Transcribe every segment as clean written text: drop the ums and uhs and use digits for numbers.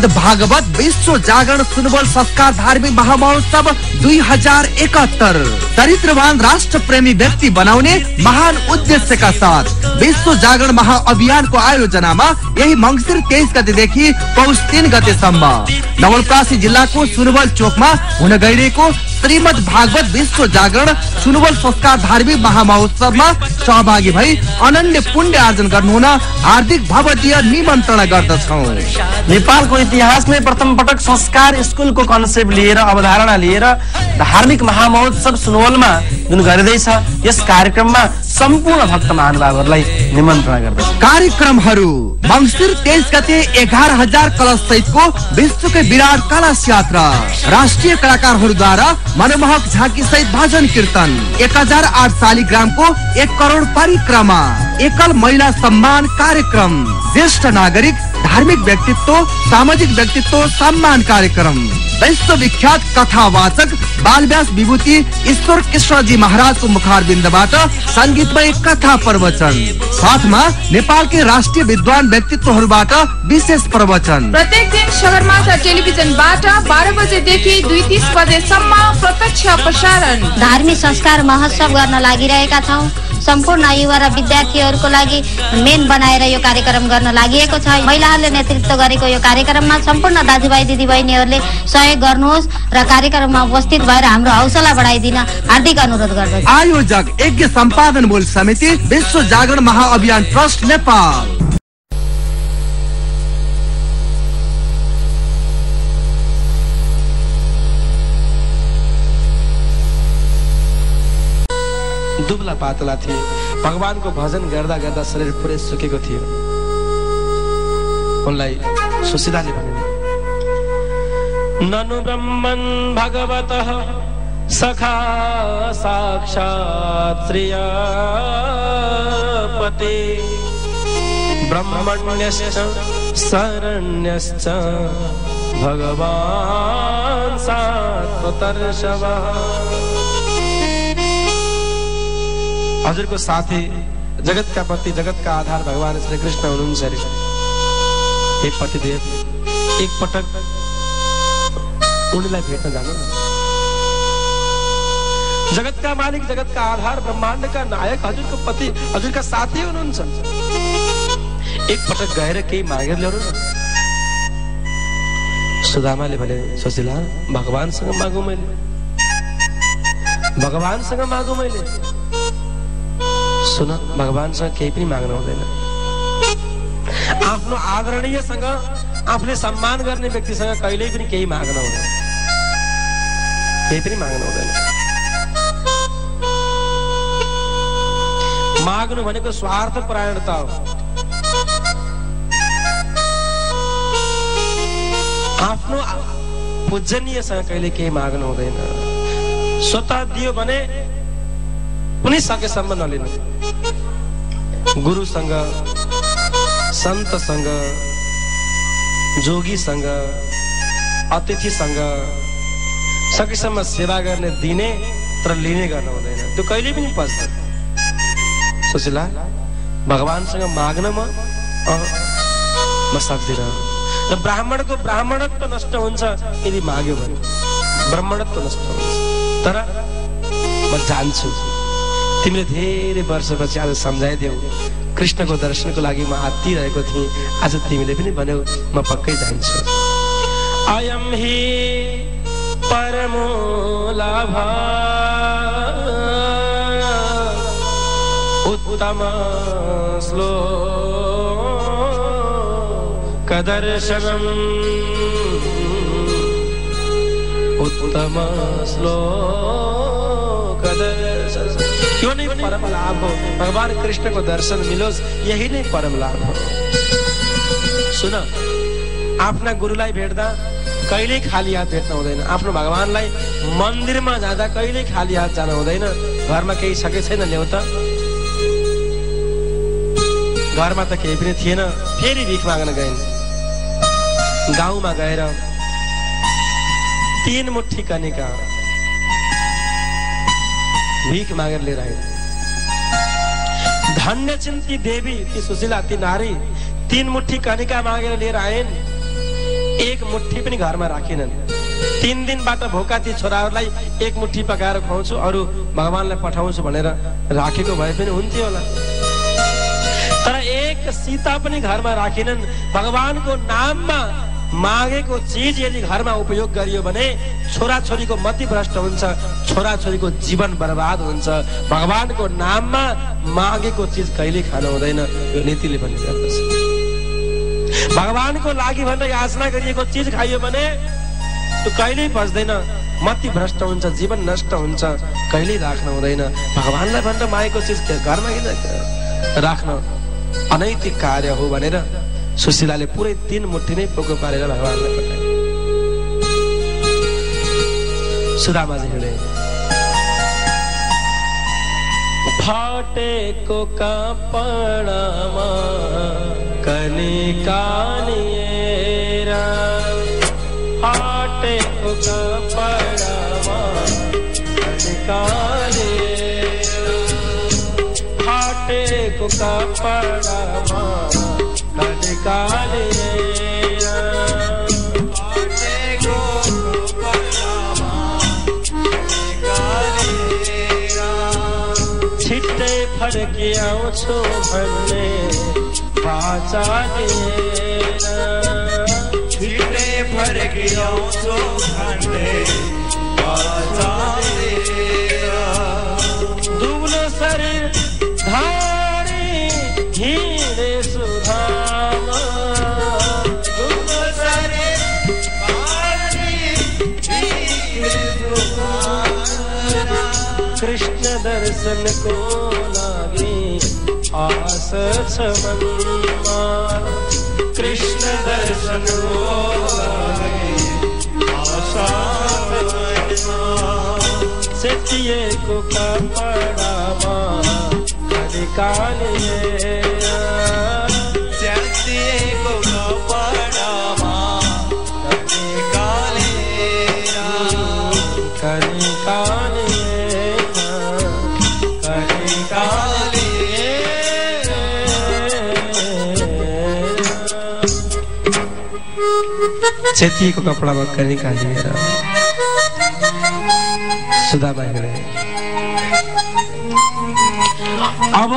श्रीमद् भागवत विश्व जागरण सुनवल संस्कार धार्मिक महामहोत्सव 2071 चरित्रवान राष्ट्र प्रेमी व्यक्ति बनाउने महान उद्देश्यका साथ विश्व जागरण महाअभियानको आयोजनामा यही मंसिर 23 गतेदेखि पौष 3 गतेसम्म नवलपरासी जिल्लाको सुनवल चोकमा हुन गइरहेको श्रीमद् भागवत विश्व जागरण सुनवल संस्कार धार्मिक महामहोत्सवमा सहभागी भई अनन्य पुण्य आर्जन गर्नुहुन हार्दिक भवदीय निमन्त्रणा गर्दछौं। नेपालको इतिहासमै प्रथम पटक संस्कार स्कुलको कन्सेप्ट लिएर अवधारणा लिएर धार्मिक महामहोत्सव सुनवलमा जुन गरिँदैछ यस कार्यक्रममा सम्पूर्ण भक्त महानुभावहरूलाई निमन्त्रणा गर्दछ। कार्यक्रमहरू मंसिर 23 गते 11,000 कलश सहितको विश्वकै विराट कलश यात्रा, राष्ट्रिय कलाकारहरूद्वारा मनमोहक झाँकी सहित भजन कीर्तन, 1008 शालिग्रामको 1 करोड परिक्रमा, एकल महिला सम्मान कार्यक्रम, ज्येष्ठ नागरिक धार्मिक व्यक्तित्व सामाजिक व्यक्तित्व सम्मान कार्यक्रम, विश्वविख्यात कथावाचक बालव्यास विभूति ईश्वर कृष्णजी महाराजको मुखारबिन्दबाट संगीतमय कथा प्रवचन, साथमा नेपालकै राष्ट्रिय विद्वान व्यक्तित्वहरूबाट विशेष प्रवचन। प्रत्येक दिन सगरमाथा टेलिभिजनबाट 12 बजेदेखि 2:30 बजेसम्म प्रत्यक्ष प्रसारण। धार्मिक संस्कार महोत्सव गर्न लागिरहेका छौं। सम्पूर्ण युवा र विद्यार्थीहरूको लागि मेन बनाएर यो कार्यक्रम गर्न लागिएको छ। महिलाहरूले नेतृत्व गरेको यो कार्यक्रममा सम्पूर्ण दाजुभाइ दिदीबहिनीहरूले सहयोग गर्नुहोस् र कार्यक्रममा उपस्थित भएर हाम्रो हौसला बढाइदिन हार्दिक अनुरोध गर्दछु। आयोजक यज्ञ सम्पादन मूल समिति विश्व जागरण महाअभियान ट्रस्ट नेपाल। दुब्ला पातला थिए, भगवानको भजन गर्दा गर्दा शरीर पुरै सुकेको थियो। उनलाई सुशीलाले भने ननु ब्रह्मन् भगवतः सखा साक्षात् श्रियपते ब्रह्मण्यश्च शरण्यश्च भगवान् सात्वतर्षवः। हजुरको साथी जगतका पति जगतका आधार भगवान श्री कृष्ण हुनुहुन्छ रे। हे पतिदेव एक पटक उनीलाई भेट्न जानु न। जगतका मालिक जगतका आधार ब्रह्माण्डका नायक हजुरको पति हजुरका साथी हुनुहुन्छ। एक पटक गएर केही मागेर ल्याउनु न। सुदामाले भने सुशीला भगवानसँग मागु मैले, भगवानसँग मागु मैले। सुन भगवानसँग केही पनि माग्नु हुँदैन। आफ्नो आदरणीयसँग आफूले सम्मान गर्ने व्यक्तिसँग कहिल्यै पनि केही माग्नु हुँदैन, केही पनि माग्नु हुँदैन। माग्नु भनेको स्वार्थ परायणता हो। आफ्नो पूजनीयसँग कहिले केही माग्नु हुँदैन। स्वतः दियो भने कुनै सकेसम्म नलिनु। गुरुसँग सन्तसँग जोगीसँग अतिथिसँग सकेसम्म सेवा गर्ने दिने तर लिने गर्न हुँदैन। त्यो कहिले पनि पस्दैन। सुशीला भगवानसँग माग्न म सक्दिनँ। र ब्राह्मणको ब्राह्मणत्व नष्ट हुन्छ यदि माग्यो भने, ब्राह्मणत्व नष्ट हुन्छ। तर म जान्छु तिमीले धेरै वर्षपछि आज सम्झाइदेऊ। कृष्णको दर्शनको लागि म आत्तिरहेको थिएँ, आज तिमीले पनि भन्यौ म पक्कै जान्छु। अयम हि परमो लाभ उत्तम श्लोक दर्शनम उत्तम श्लोक दर्शनम। यो नै परम लाभ हो। भगवान कृष्णको दर्शन मिलोस् यही नै परम लाभ हो। सुन आफ्ना गुरुलाई भेट्दा कहिल्यै खाली हात भेट्न हुँदैन। आफ्नो भगवानलाई मन्दिरमा जाँदा कहिल्यै खाली हात जान हुँदैन। घरमा केही सके छैन ल्याउ त। घरमा त केही पनि थिएन, फेरि भिख माग्न गइन्। गाउँमा गएर 3 मुट्ठी कनिका भीख मागेर लिएर आए। धन्य चिन्ती देवी ती सुशीला ती नारी 3 मुट्ठी कनिका मागेर लिएर आएन्। एक मुट्ठी पनि घरमा राखेनन्। 3 दिनबाट भोका ती छोराहरूलाई एक मुट्ठी पकाएर खुवाउँछु, अरू भगवानलाई पठाउँछु भनेर राखेको भए पनि हुन्थ्यो होला। तर एक सीता पनि घरमा राखेनन्। भगवानको नाममा मागेको चीज यदि घरमा उपयोग गरियो भने छोराछोरीको मति भ्रष्ट हुन्छ, छोराछोरीको जीवन बर्बाद हुन्छ। भगवानको नाममा मागेको चीज कहिले खानु हुँदैन, यो नीतिले भन्ने गर्दछ। भगवानको लागि भनेर याचना गरिएको चीज खाइयो भने त्यो कहिल्यै पच्दैन, मति भ्रष्ट हुन्छ, जीवन नष्ट हुन्छ, कहिल्यै राख्न हुँदैन। भगवानलाई भनेर मागेको चीज घरमा किन राख्न अनैतिक कार्य हो भनेर सुशीलाले पुरै 3 मुट्ठी नै पोको पारेर भगवानलाई पठाए। सुदामाजी हिँडे। फाटेको कपडामा कनिका लिएर, फाटेको कपडामा कनिका लिएर, फाटेको कपडामा कनिका लिएर, फाटेको कपडामा कनिका लिएर, छिट्टै फर्की आउँछु भन्ने बाचा लिएर, छिट्टै फर्की आउँछु भन्ने बाचा लिएर, दुब्लो शरीर धारी हिँडे सुधामा, दुब्लो शरीर धारी हिँडे सुधामा, कृष्ण दर्शन को लागि आस छ मनमा, कृष्ण दर्शन को लागि आशा मनमा, सेतिएको कपडामा कनिका लिएर, सेतिएको कपडामा कनिका लिएर, कनिका लिएर, कनिका लिएर, सेतिएको कपडामा कनिका लिएर सुदामा हिँडे। अब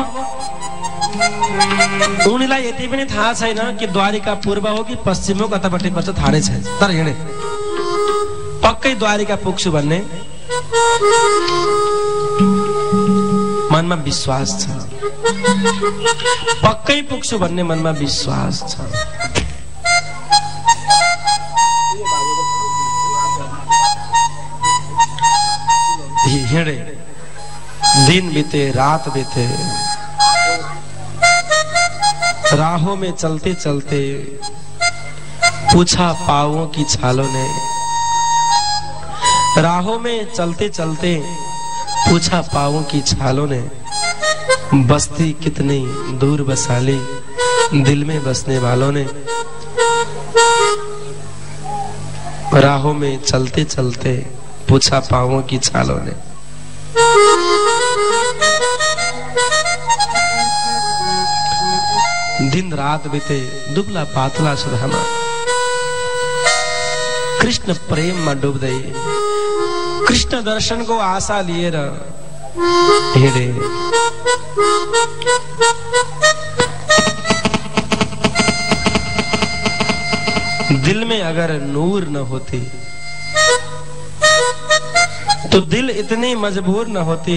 उनीलाई यति पनि थाहा छैन कि द्वारिका पूर्व हो कि पश्चिम हो, कतापट्टि पर्छ थाहा नै छैन। तर हिँडे, पक्कै द्वारिका पुग्छु भन्ने मनमा विश्वास छ, पक्कै पुग्छु भन्ने मनमा विश्वास छ। हिँडे, दिन बीते, रात बीते, राहों में चलते चलते पूछा पाँवों की छालों ने, राहों में चलते चलते पूछा पाँवों की छालों ने, बस्ती कितनी दूर बसा ली दिल में बसने वालों ने, राहों में चलते चलते पूछा पाँवों की छालों ने। दिन रात बीते, दुबला पातला सुदामा कृष्ण प्रेम में डुब्दै, कृष्ण दर्शन को आशा लिएर हिँडे। दिल में अगर नूर न होती तो दिल इतनी मजबूर न होती,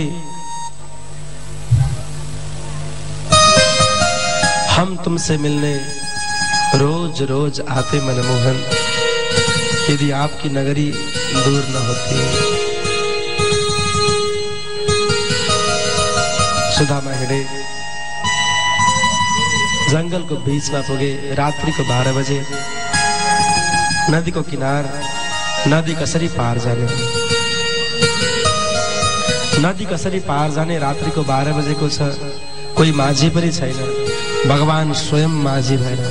हम तुमसे मिलने रोज रोज आते मनमोहन, यदि आपकी नगरी दूर न होती। सुदामा हिँडे, जंगल को बीच में पुगे। रात्रि को 12 बजे नदी को किनार, नदी कसरी पार जाने, नदी कसरी पार जाने। रात्रि को 12 बजे को छ, कोही माझी पनि छैन, भगवान स्वयं माझी भएर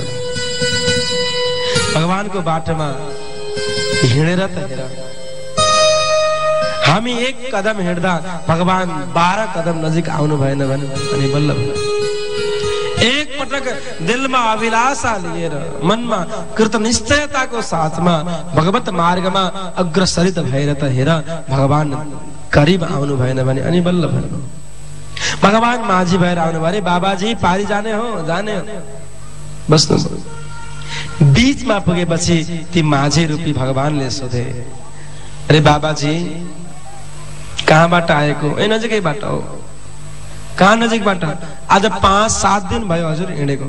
भगवानको बाटोमा हिँडेर त हेर, हामी एक कदम हिँड्दा भगवान 12 कदम नजिक आउनु भएन भने अनि बल्ल एक पटक दिलमा अभिलाषा लिएर मनमा कृतनिश्चयताको साथमा भगवत मार्गमा अग्रसरित भएर त हेर भगवान करिब आउनु भएन भने अनि बल्ल भन्नु भगवान माझी भएर आउनु भरे बाबाजी पारी जाने हो बस्नु बीचमा पुगेपछि ती माझी रूपी भगवानले सोधे अरे बाबाजी कहाँबाट आएको ए नजिकैबाट हो कहाँ नजिकबाट आज 5-7 दिन भयो हजुर हिँडेको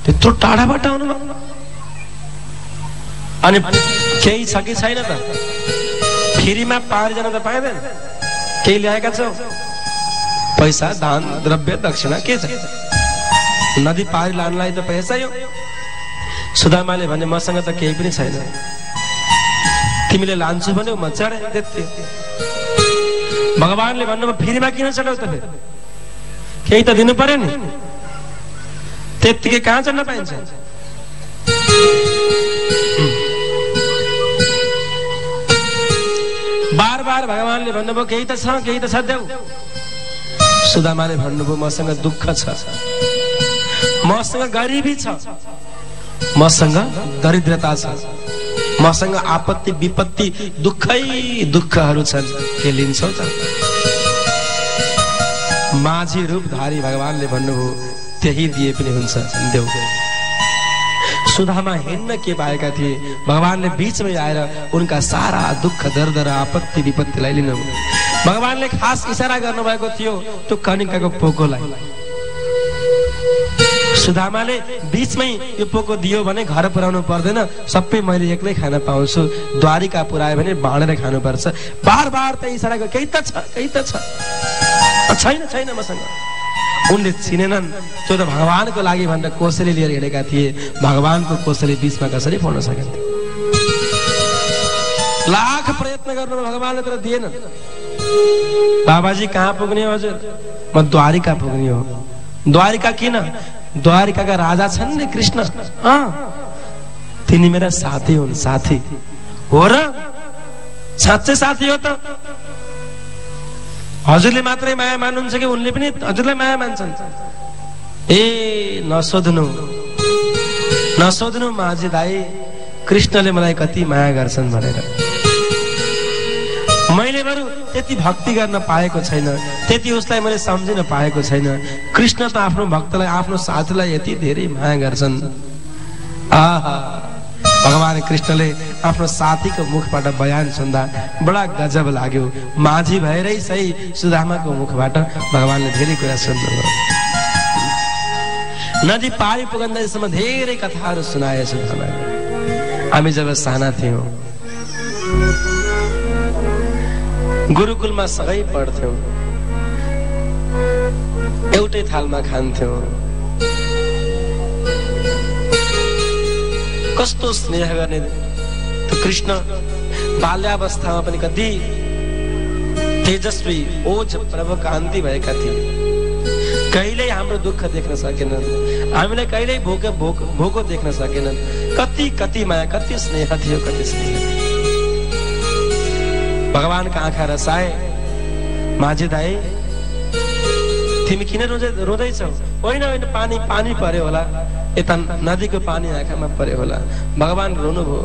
त्यत्रो टाढाबाट आउनु भयो अनि केही छ कि छैन त फेरिमा पारी जान त पाइँदैन केही ल्याएका छौ पैसा दान द्रव्य दक्षिणा के छ नदी पारी लानलाई त पैसा यो सुदामाले भने मसँग त केही पनि छैन तिमीले लान्छु भन्यौ म चढे त्यति भगवानले भन्नुभयो फेरिमा किन चढाउ त फेरि केही त दिनु पर्यो नि त्यतिकै कहाँ चढ्न पाइन्छ बार बार भगवानले भन्नुभयो केही त छ देऊ सुदामाले भन्नुभयो मसँग दुःख छ मसँग गरिबी छ मसँग दरिद्रता छ मसँग आपत्ति विपत्ति दुःखहरू छन् के लिन्छौ त माझी रूपधारी भगवानले भन्नुभयो त्यही दिए पनि हुन्छ देऊ सुदामा हिँड्न के पाएका थिए भगवानले बीचमै आएर उनका सारा दुःख दर्द र आपत्ति विपत्तिलाई लिनु भगवानले खास इशारा गर्नुभएको थियो त्यो कनिकाको पोकोलाई सुदामाले बीचमै यो पोको दियो भने घर पुर्याउनु पर्दैन सबै मैले एक्लै खान पाउँछु द्वारिका पुर्यायो भने बाँडेर खानुपर्छ बार बार त इशारा गर्यो केही त छ छैन मसँग उनले चिनेनन् त्यो त भगवानको लागि भनेर कोसेली लिएर हिँडेका थिए भगवानको कोसेली बीचमा कसरी फोड्न सकिन्थ्यो लाख प्रयत्न गर्नु भगवानले तर दिएन बाबाजी कहाँ पुग्ने हो हजुर म द्वारिका पुग्ने हो द्वारिका किन द्वारिकाका राजा छन् नि कृष्ण तिनी मेरा साथी हुन् साथी हो र साँच्चै साथी हो त हजुरले मात्रै माया मान्नुहुन्छ कि उनले पनि हजुरलाई माया मान्छन् ए नसोध्नु माझी दाई कृष्णले मलाई कति माया गर्छन् भनेर मैले बरु त्यति भक्ति गर्न पाएको छैन त्यति उसलाई मैले सम्झिन पाएको छैन कृष्ण त आफ्नो भक्तलाई आफ्नो साथीलाई यति धेरै माया गर्छन् आहा भगवान कृष्णले आफ्नो साथीको मुखबाट बयान सुन्दा बडा गजब लाग्यो माझी भएरै सही सुदामाको मुखबाट भगवानले धेरै कुरा सुन्नुभयो नदी पारी पुगन्दैसम्म धेरै कथाहरू सुनाए सुदामाले हामी जब साना थियौं गुरुकुलमा सँगै पढ्थ्यौं एउटै थालमा खान्थ्यौं कस्तो स्नेह गर्ने त्यो कृष्ण बाल्यावस्थामा पनि कति तेजस्वी ओज प्रभ कान्ति भएका थिए कहिल्यै हाम्रो दुःख देख्न सकेनन् हामीलाई कहिल्यै भोको देख्न सकेनन् कति माया कति स्नेह थियो कति स्नेह भगवानका आँखा रसाए माझी दाई तिमी किन रोँदैछौ होइन पानी पर्यो होला यता नदीको पानी आँखामा पर्यो होला भगवान रोनुभयो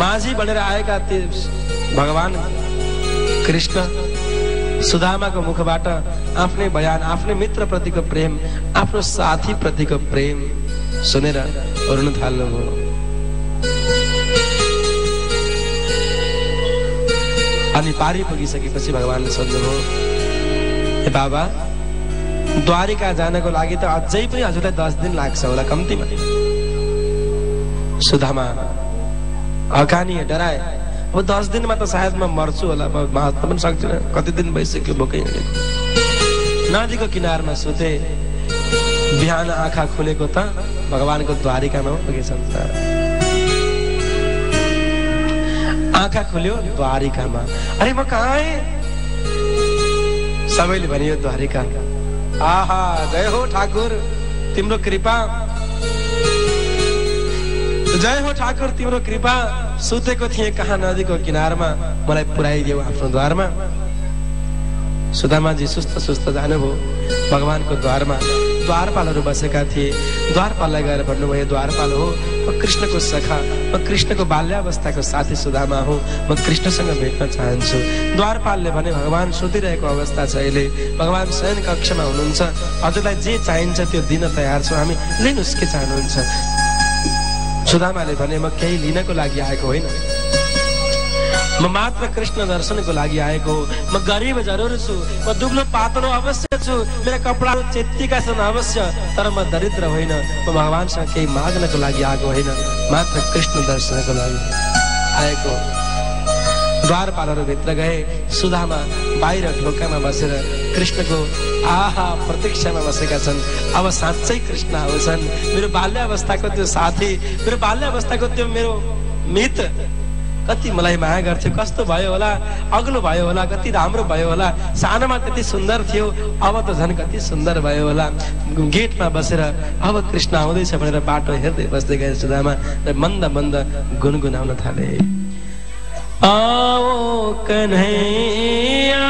माझी बनेर आएका भगवान कृष्ण सुदामाको मुखबाट आफ्नै बयान आफ्नै मित्र प्रतिको प्रेम आफ्नो साथी प्रतिको प्रेम सुनेर रुन थाल्नुभयो अनि पारी पुगिसकेपछि भगवानले सोध्नुभयो ए बाबा द्वारिका जानको लागि त अझै पनि हजुरलाई 10 दिन लाग्छ होला कम्तीमा सुदामा अकानी डराए अब 10 दिनमा त सायद म मर्छु होला म बाँच्न पनि सक्दिन कति दिन भइसक्यो भोकै हिँडेको नदीको किनारमा सुते बिहान आँखा खुलेको त भगवानको द्वारिकामा पुगेछन् त आँखा खुल्यो द्वारिकामा अरे म कहाँ आएँ सबैले भनियो द्वारिका आहा जय हो ठाकुर तिम्रो कृपा जय हो ठाकुर तिम्रो कृपा सुतेको थिए कहाँ नदीको किनारमा मलाई पुर्याइदियो आफ्नो द्वारमा सुदामाजी सुस्त जानुभयो भगवानको द्वारमा द्वारपालहरू बसेका थिए। द्वारपाललाई गएर भन्नुभयो, द्वारपाल हो, म कृष्णको सखा, म कृष्णको बाल्यावस्थाको साथी सुदामा हो, म कृष्णसँग भेट्न चाहन्छु। द्वारपालले भने, भगवान सुतिरहेको अवस्था छ अहिले, भगवान शयन कक्षमा हुनुहुन्छ, हजुरलाई जे चाहिन्छ त्यो दिन तयार छौँ हामी, लिनुहोस् के चाहनुहुन्छ। सुदामाले भने, म केही लिनको लागि आएको होइन, म मात्र कृष्ण दर्शनको लागि आएको हो। म गरिब जरुर छु, म दुब्लो पातलो अवश्य छु, मेरा कपडाहरू चेत्तिका छन् अवश्य, तर म दरिद्र होइन, म भगवानसँग केही माग्नको लागि आएको होइन, मात्र कृष्ण दर्शनको लागि आएको। द्वारपालहरू भित्र गए, सुदामा बाहिर ढोकामा बसेर कृष्णको आहा प्रतीक्षामा बसेका छन्। अब साँच्चै कृष्ण आउँछन्, मेरो बाल्यावस्थाको त्यो साथी, मेरो बाल्यावस्थाको त्यो मेरो मित्र, कति मलाई माया गर्थ्यो, कस्तो भयो होला, अग्लो भयो होला, कति राम्रो भयो होला, सानोमा कति सुन्दर थियो, अब त झन् कति सुन्दर भयो होला। गेटमा बसेर अब कृष्ण आउँदैछ भनेर बाटो हेर्दै बस्दै गए सुदामा र मन्द मन्द गुनगुनाउन थाले, आओ कन्हैया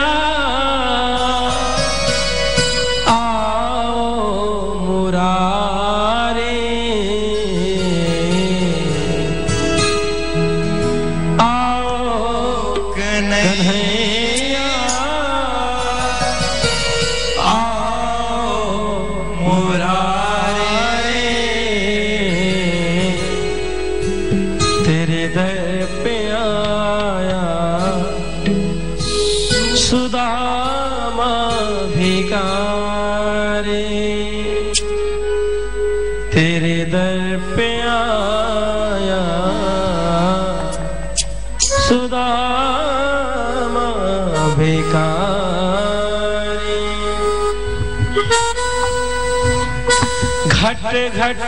घट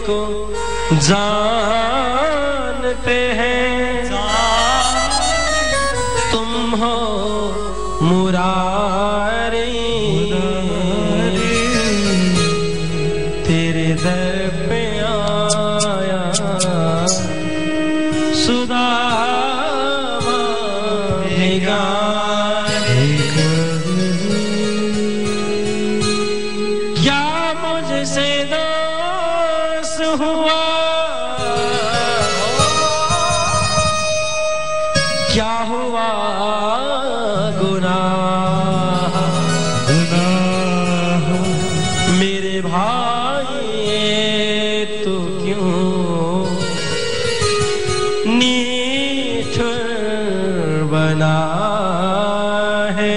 को जानते हैं तुम हो मुरारी, तेरे दर पे आया सुदामा भिखारी। क्या मुझसे हुआ, क्या हुआ गुनाह, मेरे भाई तू क्यों निठुर बना है।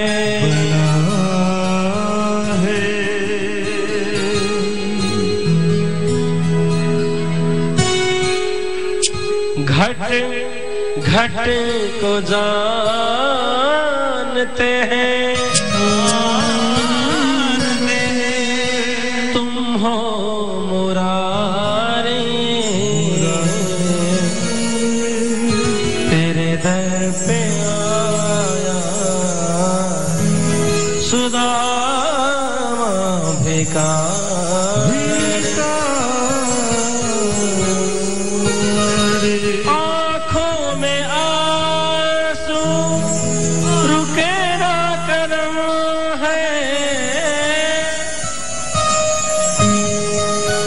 घट को जानते हैं तुम हो मुरारी, तेरे दर पे आया सुदामा भिखारी।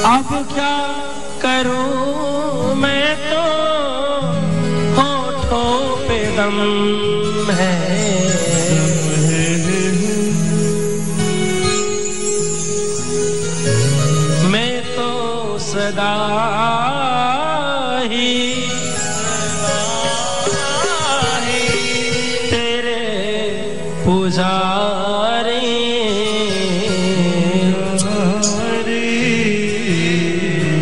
अब क्या करूं मैं तो होठों पे दम है, मैं तो सदा ही तेरे पुजारी,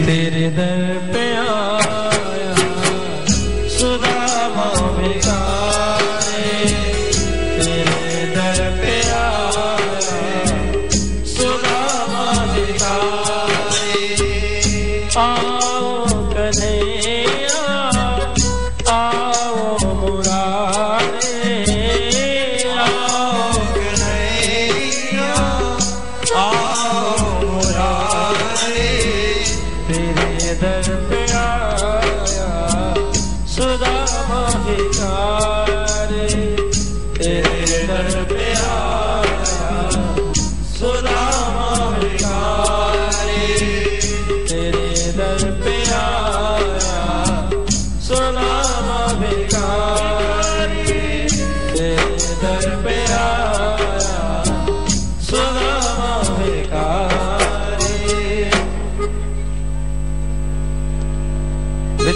तेरे दर पे आया सुदामा।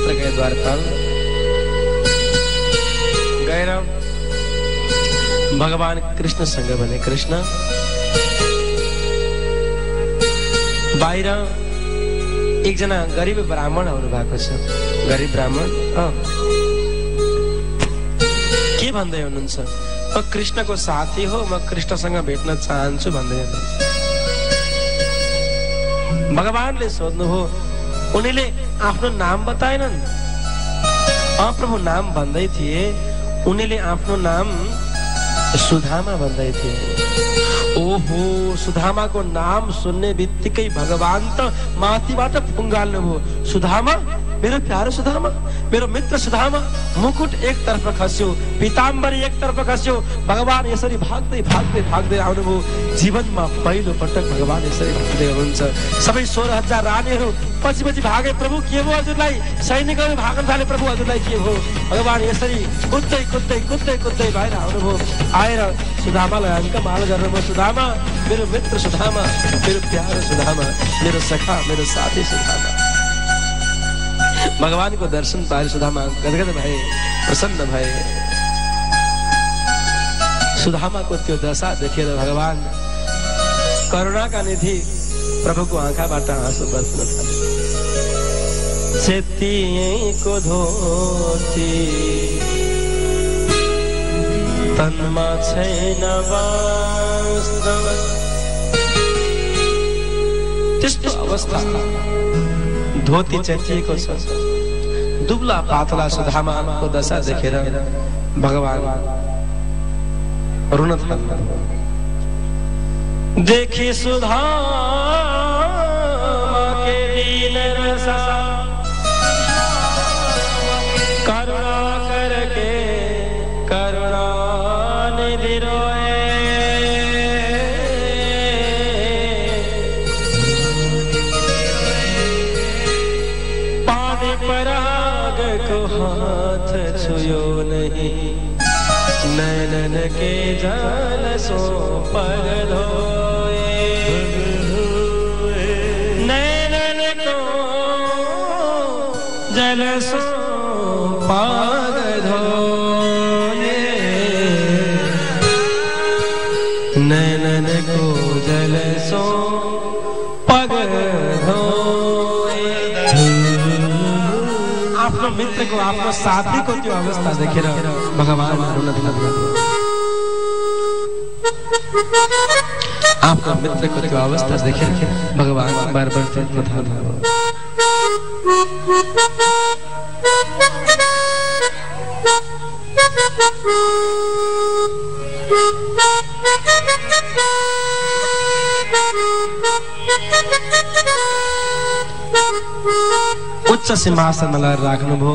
मित्र गए द्वारपाल, गएर भगवान कृष्णसँग भने, कृष्ण बाहिर एकजना गरिब ब्राह्मण आउनु भएको छ। गरिब ब्राह्मण के भन्दै हुनुहुन्छ? म कृष्णको साथी हो, म कृष्णसँग भेट्न चाहन्छु भन्दै हुनुहुन्छ। भगवानले सोध्नुभयो, उनीले आफ्नो नाम बताएनन्? प्रभु नाम भन्दै थिए, उनीले आफ्नो नाम सुधामा भन्दै थिए। ओहो, सुधामाको नाम सुन्ने बित्तिकै भगवान त माथिबाट फुङ्गाल्नुभयो। सुधामा, मेरो प्यारो सुधामा, मेरो मित्र सुधामा। मुकुट एक तर्फ खस्यो, पीताम्बरी एक तर्फ खस्यो। भगवान यसरी भाग्दै भाग्दै भाग्दै आउनुभयो। जीवनमा पहिलो पटक भगवान यसरी भाग्दै हुनुहुन्छ। सबै 16,000 रानीहरू पछि पछि भागे। प्रभु के भयो हजुरलाई? सैनिकहरू भाग्न थाले। प्रभु हजुरलाई के भयो? भगवान यसरी कुद्दै कुद्दै कुद्दै कुद्दै बाहिर आउनुभयो। आएर सुधामालाई अङ्कमाल गर्नुभयो। सुधामा, मेरो मित्र सुधामा, मेरो प्यारो सुधामा, मेरो सखा, मेरो साथी सुधामा। भगवानको दर्शन पाएर सुधामा गदगद भए, प्रसन्न भए। सुधामाको त्यो दशा देखेर भगवान करुणाका निधि प्रभुको आँखाबाट आँसु बस्न थाले। सेतीको धोती तनमा छैन वस्त्र, त्यस्तो अवस्था धोती चेतिएको छ। दुब्ला पातला सुधामाको दशा देखेर भगवान रुन थाल्नु। देखी सुधामा के दीन रसा, करुणा करके करुणा निधि रोए। पानी पराग को हाथ छुयो नहीं, नैनन के जल सो पर धोए। नैनन को जल सो पर धोए। नैनन को जल सो पग धोए। आफ्नो मित्रको, आफ्नो साथीको त्यो अवस्था देखेर भगवान रुन थाल्नु। आफ्नो मित्रको त्यो अवस्था देखेर भगवान बार बार रुन थाल्नु। उच्च सिंहासनलाई राख्नुभयो।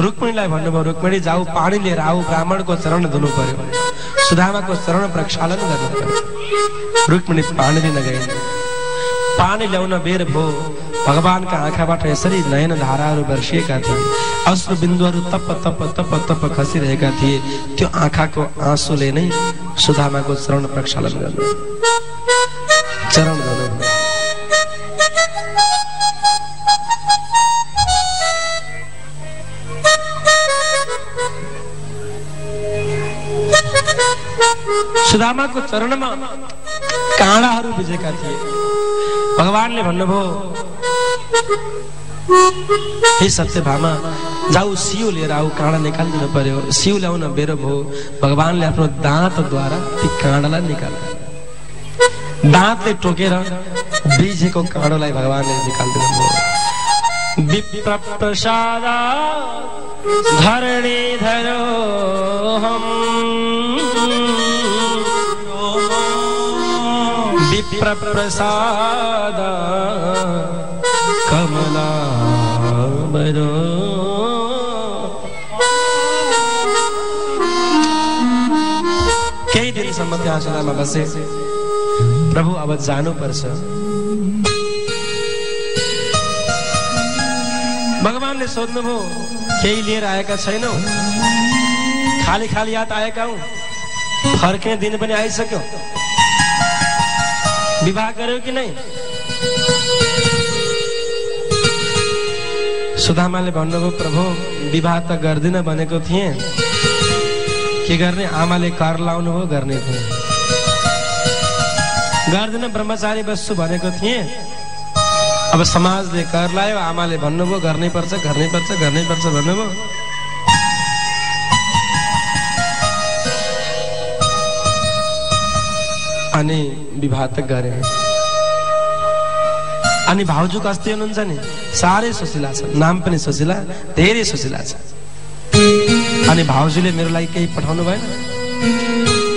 रुक्मिणीलाई भन्नुभयो, रुक्मिणी जाऊ, पानी लिएर आऊ, ब्राह्मणको चरण धुनु पर्यो, सुदामाको चरण प्रक्षालन गर्नु पर्यो। रुक्मिणी पानी लिन गइन्। पानी ल्याउन बेर भयो। भगवानका आँखाबाट यसरी नयन धाराहरू वर्षिएका थिए। अश्रु बिन्दुहरू तप तप तप तप खसिरहेका थिए। त्यो आँखाको आँसुले नै सुदामाको चरण प्रक्षालन गर्नु, चरण धुनु। सुदामाको चरणमा काँडाहरू भिजेका थिए। भगवानले भन्नुभयो, हे सत्यभामा, जाऊ सियो लिएर आऊ, काँडा निकालिदिनु पर्यो। सियो ल्याउन बेरो भयो। भगवानले आफ्नो दाँतद्वारा ती काँडालाई निकाल्नु। दाँतले टोकेर भिजेको काँडोलाई भगवानले निकालिदिनु भयो। विप्र प्रसादा धरणी धरो हम, विप्र प्रसाद कमला बरो। केही दिनसम्म त्यहाँ सुदामा बसे। प्रभु अब जानुपर्छ। भगवानले सोध्नुभयो, केही लिएर आएका छैनौ? खाली खाली हात आएका हौ। फर्के दिन पनि आइसक्यो। विवाह गर्यो कि नै? सुदामाले भन्नुभयो प्रभु विवाह त गर्दिन भनेको थिएँ, के गर्ने, आमाले कर लाउनु हो गर्ने थिएँ, गर्दिन ब्रह्मचारी बस्छु भनेको थिएँ, अब समाजले कर लायो, आमाले भन्नुभयो गर्नै पर्छ गर्नै पर्छ गर्नै पर्छ भन्नुभयो। अनि विवाह त गरे। अनि भाउजू कस्ती हुनुहुन्छ नि, साह्रै सुशीला छ, नाम पनि सुशीला, धेरै सुशीला छ। अनि भाउजूले मेरो लागि केही पठाउनु भएन,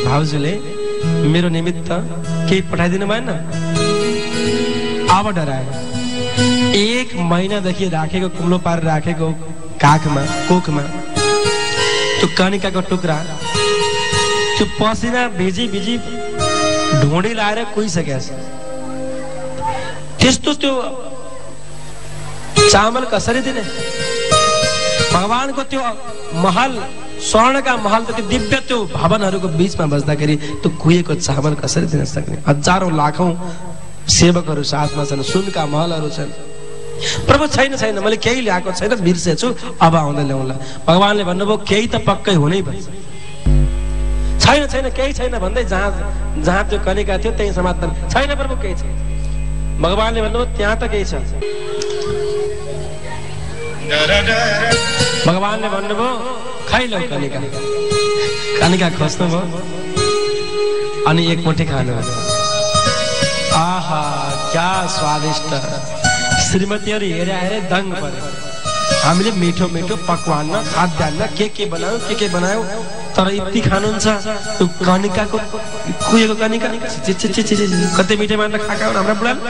भाउजूले मेरो निमित्त केही पठाइदिनु भएन। अब डरायो। 1 महिनादेखि राखेको, कुम्लो पारेर राखेको काखमा, कोखमा त्यो कनिकाको टुक्रा, त्यो पसिना भिजी भिजी ढोडी लाएर कुहिसकेको छ। त्यस्तो त्यो चामल कसरी दिने? भगवानको त्यो महल, स्वर्णका महल, त्यो दिव्य त्यो भवनहरूको बीचमा बस्दाखेरि त्यो कुहिएको चामल कसरी दिन सक्ने? हजारौं लाखौं सेवकहरू साथमा छन्, सुनका महलहरू छन्। प्रभु छैन छैन, मैले केही ल्याएको छैन, बिर्सेछु, अब आउँदा ल्याउँला। भगवानले भन्नुभयो केही त पक्कै हुनै पर्छ। छैन छैन केही छैन भन्दै जहाँ त्यो कनिका थियो त्यही समात्न, छैन प्रभु केही छैन। भगवानले भन्नुभयो त्यहाँ त केही छ। भगवानले भन्नुभयो खाइलौ कनिका। कनिका खोज्नुभयो अनि 1 मुठी खानुभयो। आहा क्या स्वादिष्ट। श्रीमतीहरू हेरे दङ्ग परे। हामीले मिठो मिठो पकवान, खाद्यान्न के बनायो, तर यति खानुहुन्छ त्यो कनिकाको, कुहिएको कनिका, कतै मिठो मान्न खाएका हुन् हाम्रा बुढाले।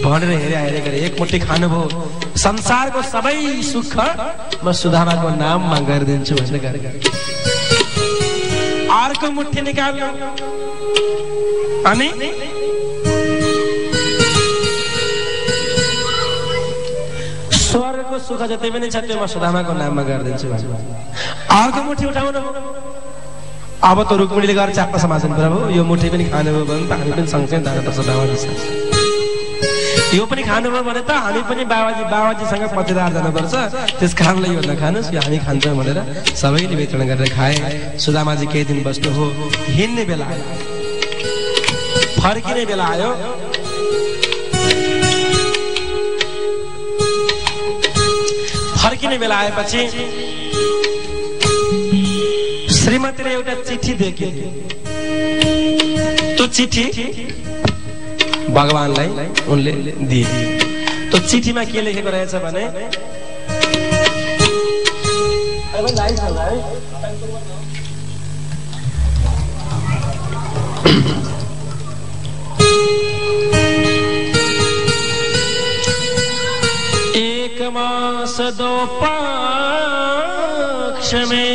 भनेर हेरे गरे 1 मुठी खानुभयो। संसारको सबै सुख म सुदामाको नाममा गरिदिन्छु भनेर गरे। अर्को मुठी निकाल्नु अनि स्वर्गको सुख जति पनि छ त्यो म सुदामाको नाममा गरिदिन्छु। अर्को मुठी उठाउनु। अब त रुक्मिणीले गएर च्याप्प समाजन प्रभु यो मुठी पनि खानुभयो भने त हामी पनि सँगसँगै जानुपर्छ बाबाजी। यो पनि खानुभयो भने त हामी पनि बाबाजीसँग पतिदार जानुपर्छ, त्यस कारणले यो नखानुस्, यो हामी खान्छौँ भनेर सबैले वितरण गरेर खाए। सुदामाजी केही दिन बस्नु हो। हिँड्ने बेला आयो, फर्किने बेला आयो। फर्किने बेला आएपछि श्रीमतीले एउटा चिठी देखे। त्यो चिठी भगवानलाई उनले दिए। त्यो चिठीमा के लेखेको रहेछ भने, एक मास 2 पक्ष में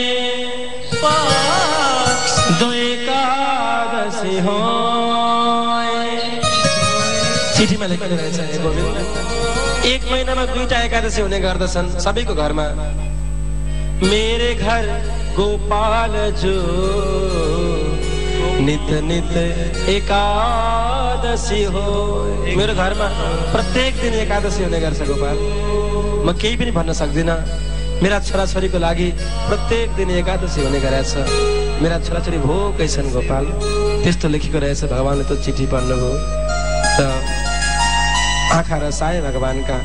2 एकादशी हो। चिठीमा लेखेको रहेछ 1 महिनामा 2टा एकादशी हुने गर्दछन् सबैको घरमा। मेरे घर गोपाल जो नित नित एकादशी हो। मेरो घरमा प्रत्येक दिन एकादशी हुने गर्छ गोपाल। म केही पनि भन्न सक्दिनँ। मेरा छोराछोरीको लागि प्रत्येक दिन एकादशी हुने गरेछ। मेरा छोराछोरी भोकै छन् गोपाल। त्यस्तो लेखेको रहेछ। भगवानले त्यो चिठी पढ्नुभयो त आँखा रसाए भगवानका।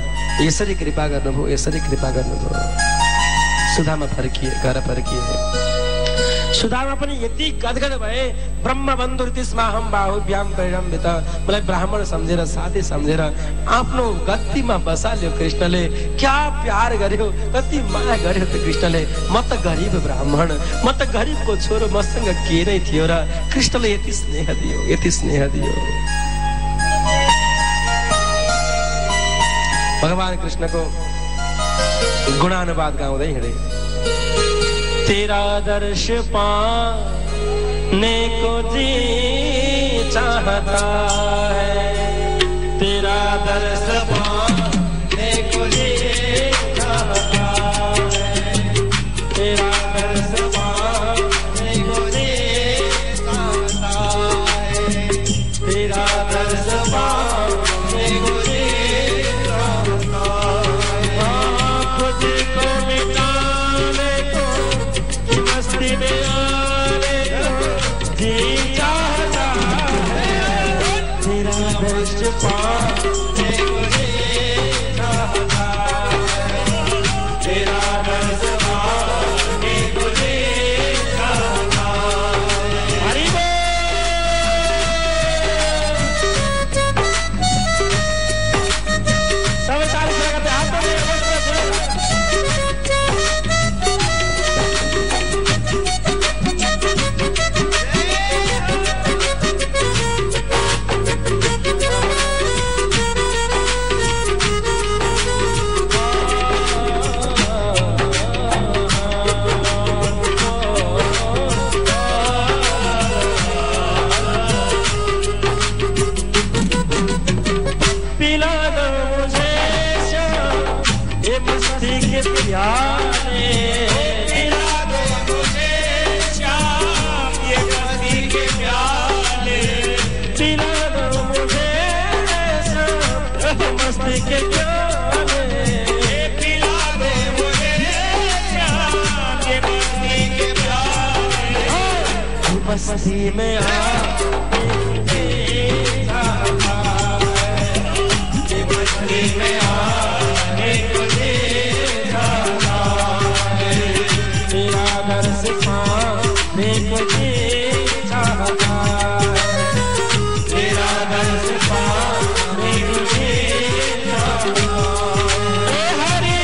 यसरी कृपा गर्नुभयो, यसरी कृपा गर्नुभयो। सुदामा फर्किए, घर फर्किए। सुदामा पनि यति गदगद भए। ब्रह्म बन्धु तिस्माहम बाहुभ्याम परिरम्भित। मलाई ब्राह्मण सम्झेर, साथी सम्झेर आफ्नो गद्दीमा बसाल्यो कृष्णले। क्या प्यार गर्यो, कति माया गर्यो त कृष्णले। म त गरिब ब्राह्मण, म त गरिबको छोरो, मसँग के नै थियो र कृष्णले यति स्नेह दियो, यति स्नेह दियो। भगवान कृष्णको गुणानुवाद गाउँदै हिँडे। तेरा दर्श पाने को जी चाहता है, तेरा दर्श पाने को जी चाहता है, तेरा दर्श पाने को जी चाहता है, तेरा दर्श पाने मस्ती में आने को जी चाहता है, तेरा दर्श पाने को जी चाहता है, तेरा दर्श पाने को जी चाहता है। हरि बोल। सब सारे करते हाथ में मस्ती में आने मस्ती में आने को जी चाहता है, तेरा दर्श पाने को जी चाहता है, तेरा दर्श पाने को जी चाहता है। हरि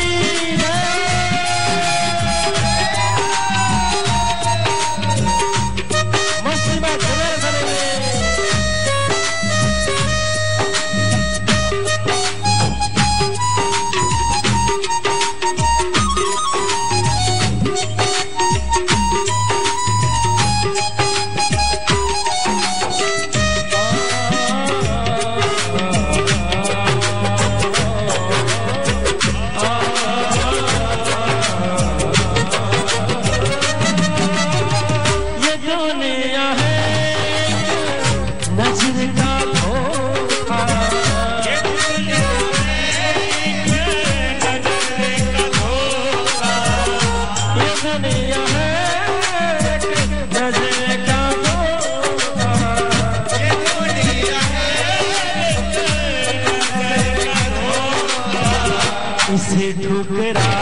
इसे ठुकरा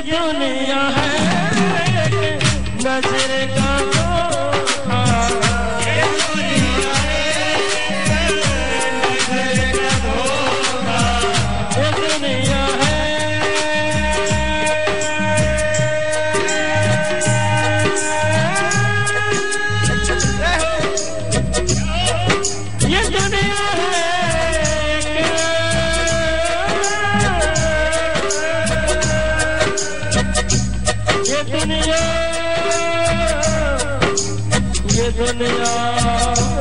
दुनिया है नजर का धोखा, ये दुनिया है नजर का धोखा, ये दुनिया है ये दुनिया ये दुनिया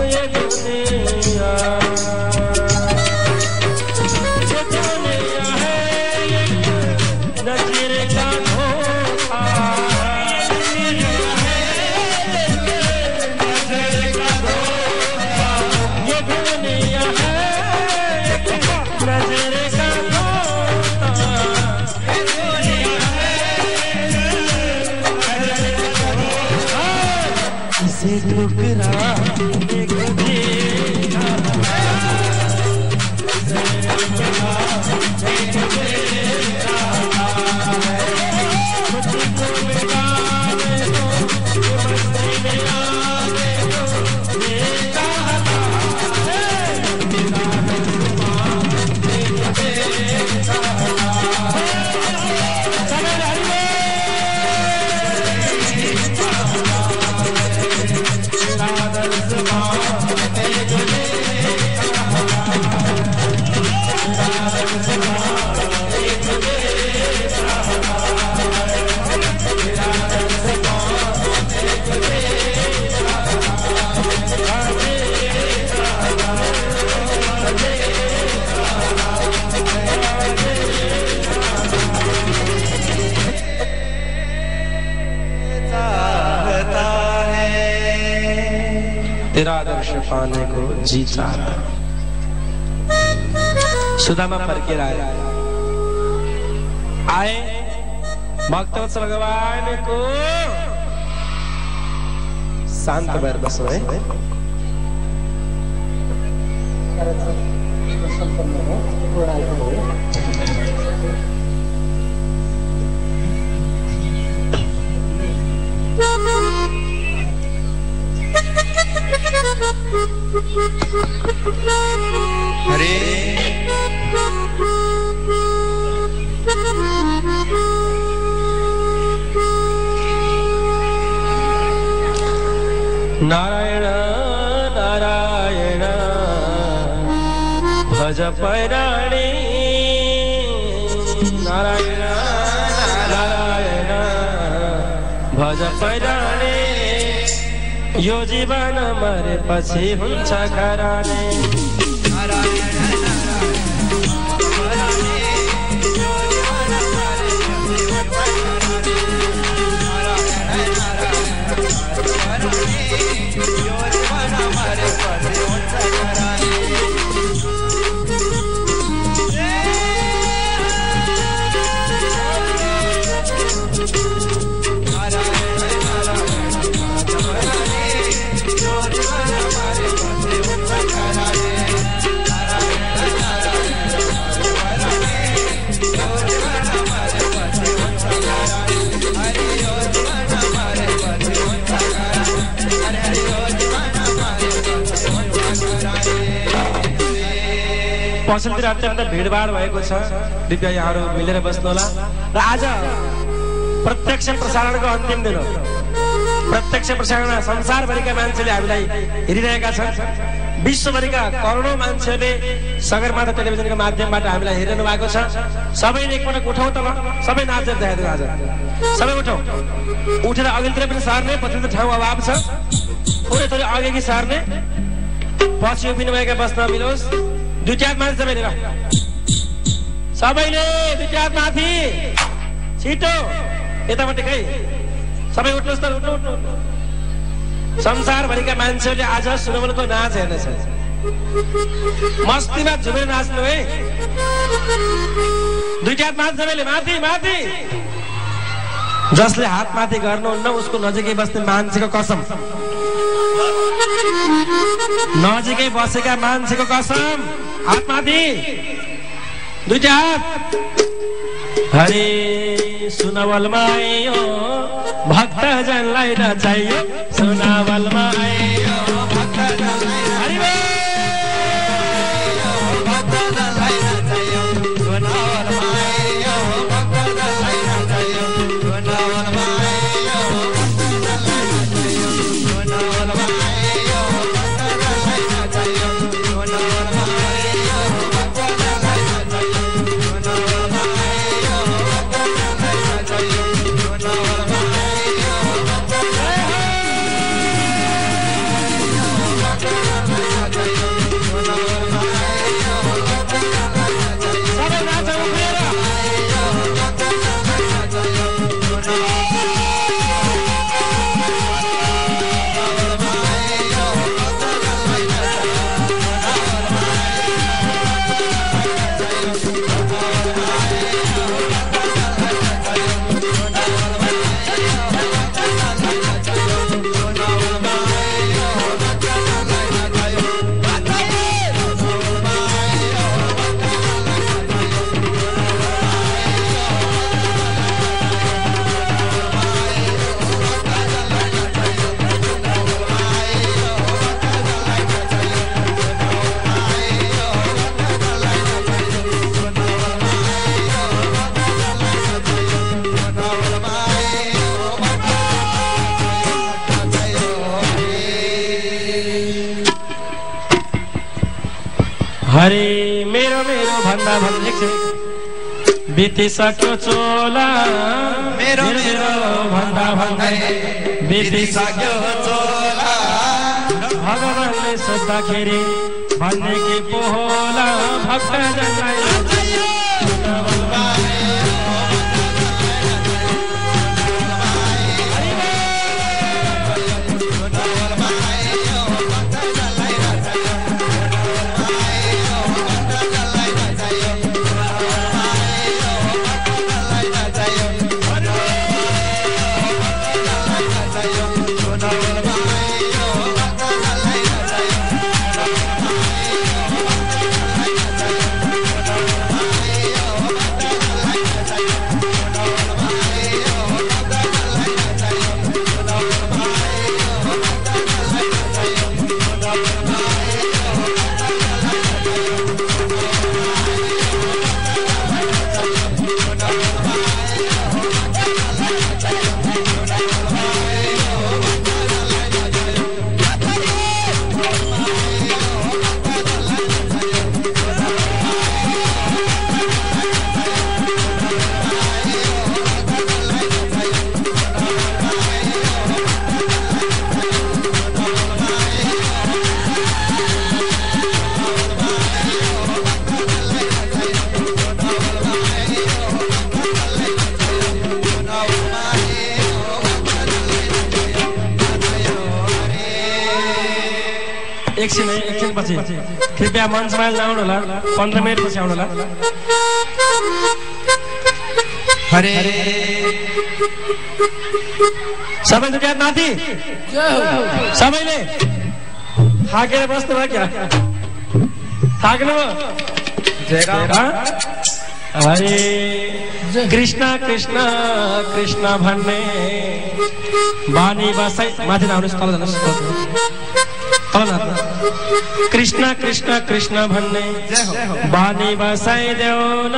ये दुनिया ये दुनिया है नजर का धोखा, ये दुनिया है नजर का धोखा, ये दुनिया है नजर का धोखा, ये दुनिया है इसे ठुकरा तेरा आदर्श पाने को जी चाहता। सुदामा फर्केर आए भक्तवत्सल भगवानको शान्त भएर बस्नु है। हरे नारायण नारायण भज पैराणी नारायण नारायण भज पैराणी यो जीवन मरेपछि हुन्छ खरानी पसलतिर अत्यन्त भिडभाड भएको छ। कृपया यहाँहरू मिलेर बस्नु होला। र आज प्रत्यक्ष प्रसारणको अन्तिम दिन हो। प्रत्यक्ष प्रसारण संसारभरिका मान्छेले हामीलाई हेरिरहेका छन्। विश्वभरिका करोडौं मान्छेले सगरमाथा टेलिभिजनको माध्यमबाट हामीलाई हेरिरहनु भएको छ। सबैले एकपटक उठाउँ त ल, सबै नाचेर देखाइदिनु। आज सबै उठाउँ, उठेर अघिल्तिर पनि सर्ने, पछिल्लो ठाउँ अभाव छ, थोरै थोरै अघि सर्ने, पछि उभिनु भएका बस्न मिलोस्। दुईटा हात माथि सबैले दुईटा हात माथि छिटो यतापट्टि खै सबै उठ्नुहोस् त, उठ्नु उठ्नु। संसारभरिका मान्छेहरूले आज सुनवलको नाच हेर्नेछ। मस्तीमा झुमेर नाच्नु है। दुईटा हात माथि सबैले, माथि माथि। जसले हात माथि गर्नुहुन्न उसको नजिकै बस्ने मान्छेको कसम, नजिकै बसेका मान्छेको कसम, हात माथि, दुईटा हात। हरे सुनवलमा आयो भक्तजनलाई नचाहियो, सुनवलमा आयो भक्तजनलाई नचाहियो, भक्तजनलाई नचाहियो, सुनवलमा आयो भक्तजनलाई नचाहियो, सुनवलमा आयो भक्तजनलाई नचाहियो, सुनवलमा आयो भक्तजनलाई नचाहियो, सुनवलमा आयो भक्तजनलाई नचाहियो, सुनवलमा आयो भक्तजनलाई नचाहियो, सुनवलमा हरे मेरो मेरो भन्दा भन्दै बितिसक्यो चोला, मेरो मेरो भन्दा भन्दै बितिसक्यो चोला, भगवानले सोद्धाखेरि भन्ने कि पो होला, भक्तजनलाई एकछिन पछि कृपया मञ्चमा आउनु होला 15 मिनेट पछि आउनु होला हरे सबै दुनिया माथि सबैले थाकेर बस्नु भयो क्या थाक्नु हरे कृष्ण कृष्ण कृष्ण भन्ने बानी बसाइ माथि आउनुहोस् तल जानुहोस् तल कृष्ण कृष्ण कृष्ण भन्ने बानी बसाइदेऊ न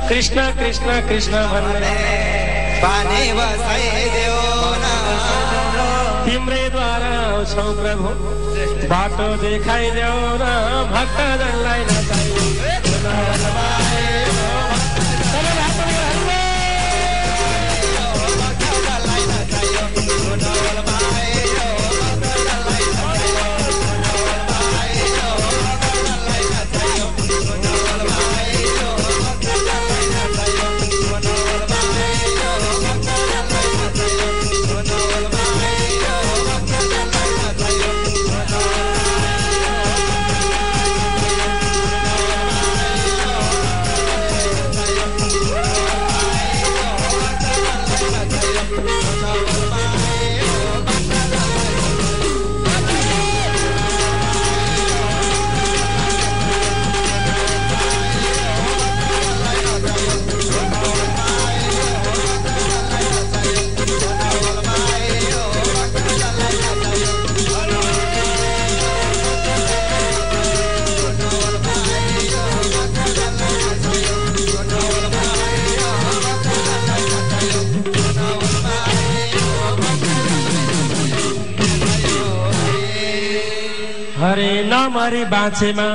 कृष्ण कृष्ण कृष्ण भन्ने बानी बसाइदेऊ न तिम्रै द्वारा आउँछौ प्रभु बाटो देखाइदेऊ न भक्तजनलाई नचाइ हरे नमरी बाँचेमा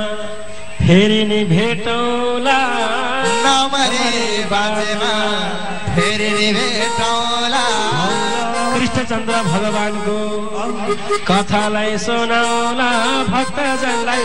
फेरि नि भेटौला नमरी बाँचेमा फेरि नि भेटौला कृष्णचन्द्र भगवानको कथालाई सुनाउला भक्तजनलाई